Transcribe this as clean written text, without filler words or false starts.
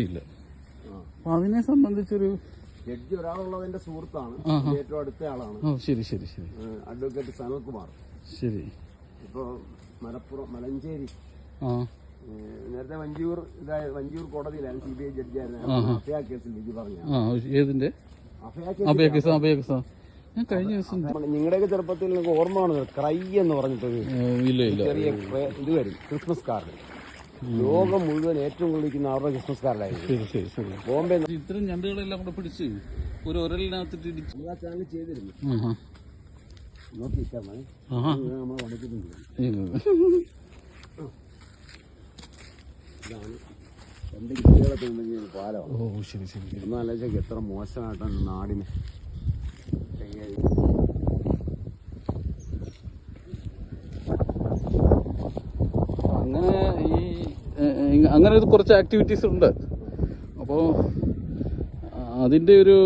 ഇല്ല. അപ്പൊ അതിനെ സംബന്ധിച്ചൊരു ജഡ്ജി ഒരാളുള്ളതിന്റെ സുഹൃത്താണ്, ഏറ്റവും അടുത്ത ആളാണ്. ശരി ശരി ശരി. അഡ്വക്കേറ്റ് സനൽകുമാർ. ശരി. ഇപ്പൊ മലപ്പുറം മലഞ്ചേരി നേരത്തെ വഞ്ചിയൂർ കോടതിയിലാണ് CBI ജഡ്ജിയായിരുന്നു. അഭയ കേസിൽ വിധി പറഞ്ഞു. ഏതിന്റെ അഭയ കേസ്? ഞാൻ കഴിഞ്ഞ ദിവസം നിങ്ങളുടെയൊക്കെ ചെറുപ്പത്തിൽ നിങ്ങൾക്ക് ഓർമ്മ ആണ് ക്രൈ എന്ന് പറഞ്ഞിട്ടൊരു ചെറിയ ഇത് വരും, ക്രിസ്മസ് കാർഡ്. ലോകം മുഴുവൻ ഏറ്റവും കൂടുതൽ അവരുടെ ക്രിസ്മസ് കാർഡായിരുന്നു. ബോംബെ ഇത്തരം ഞണ്ടുകളെല്ലാം കൂടെ പിടിച്ച് ഒരു ഒരലിനകത്തിട്ട് ചാനൽ ചെയ്തിരുന്നു. നോക്കിയിട്ടാ നമ്മൾ വണിക്കുന്നുണ്ട്. ഇതാണ് 2 കുട്ടികളൊക്കെ ഉണ്ടെങ്കിൽ പാലമാണ്. ശരി ശരി. ഒന്നാലോചിച്ചൊക്കെ എത്ര മോശമായിട്ടാണ് നാടിന്. അങ്ങനെ കുറച്ച് ആക്ടിവിറ്റീസ് ഉണ്ട്. അപ്പോൾ അതിൻ്റെ ഒരു